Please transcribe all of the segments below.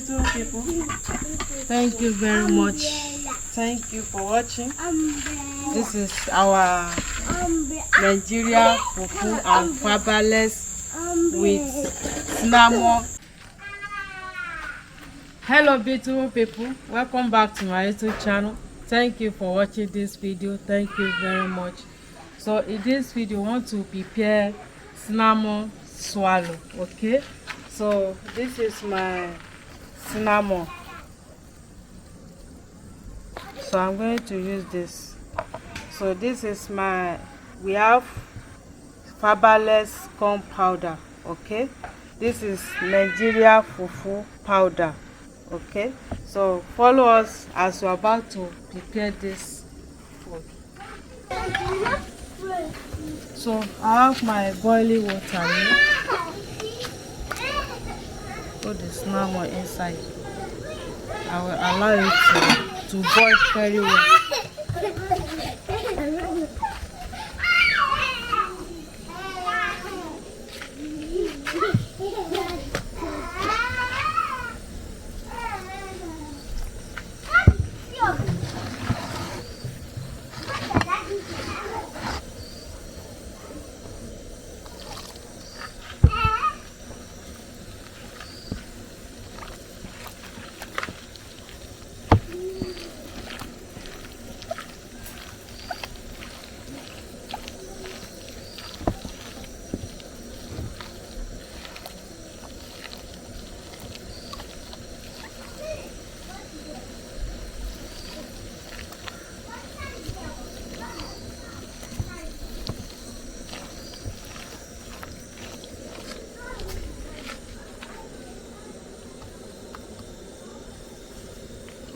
beautiful people. Thank you very much. Thank you for watching. This is our Nigeria fufu and fabulous with cinnamon. Hello beautiful people, welcome back to my YouTube channel. Thank you for watching this video. Thank you very much. So in this video, I want to prepare cinnamon swallow. Okay, so this is my cinnamon, so I'm going to use this. So this is we have fabulous corn powder. Okay, this is Nigeria fufu powder. Okay, so follow us as we're about to prepare this food. So I have my boiling water here. Put the cinnamon inside. I will allow it to boil very well.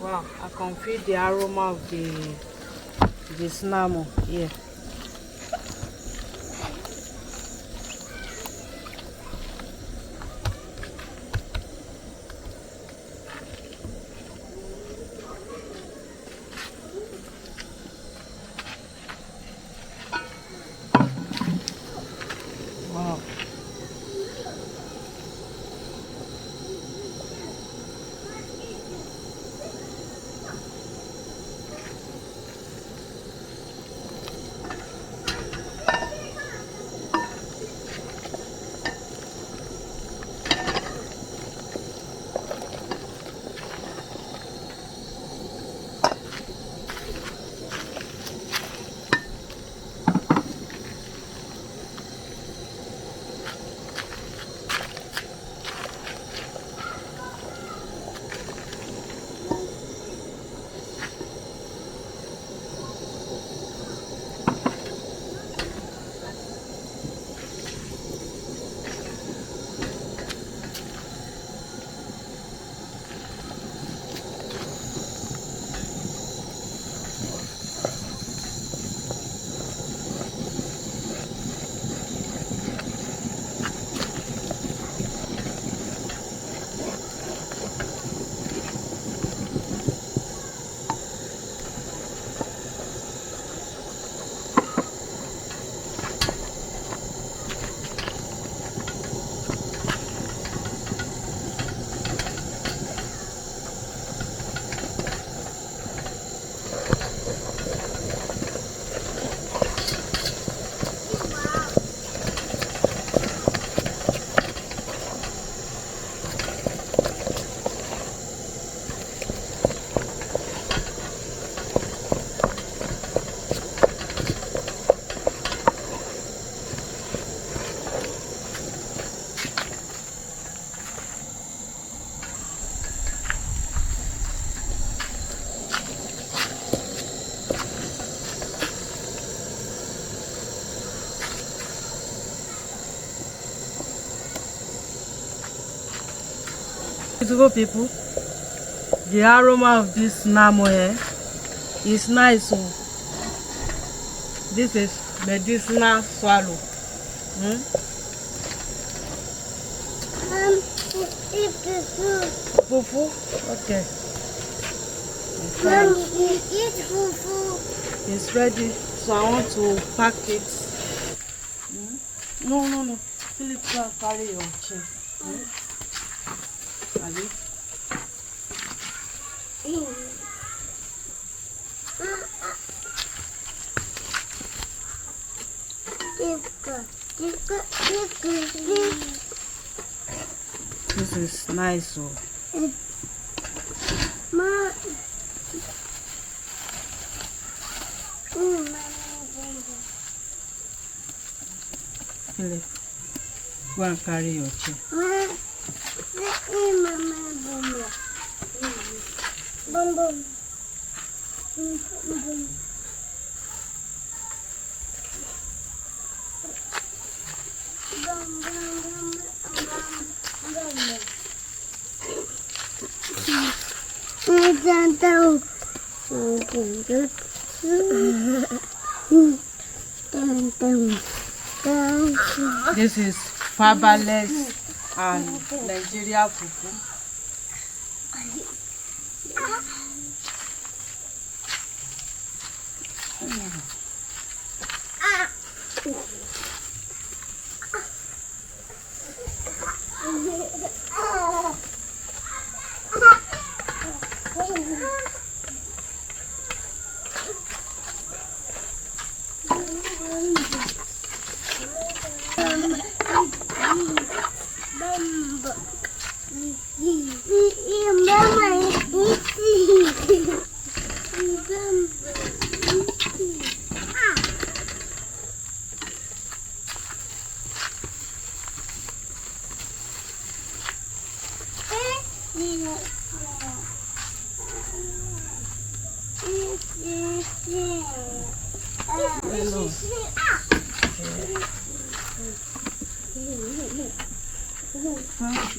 Wow, I can feel the aroma of the cinnamon here. Wow. Beautiful people, the aroma of this cinnamon here is nice. So this is medicinal swallow. Fufu? Okay. Eat fufu. It's ready, so I want to pack it. No. Philip, carry your chair. Ali. This is nice. Oh. Philip, go and carry your chair. This is fabulous and Nigeria fufu.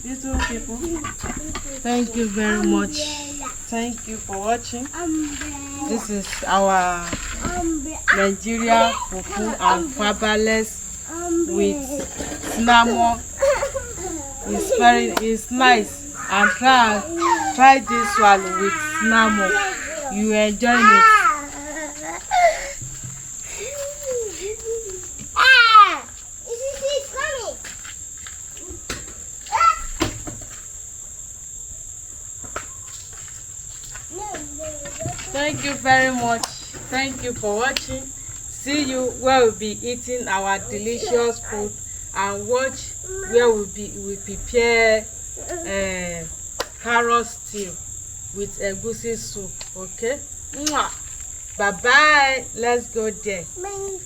Little people, thank you very much. Thank you for watching. This is our Nigeria fufu and fabulous with cinnamon. It's nice, and try this one with cinnamon. You enjoy it. Thank you very much. Thank you for watching. See you where we'll be eating our delicious food, and watch where we prepare carrot stew with egusi soup. Okay? Bye bye. Let's go there. Bye.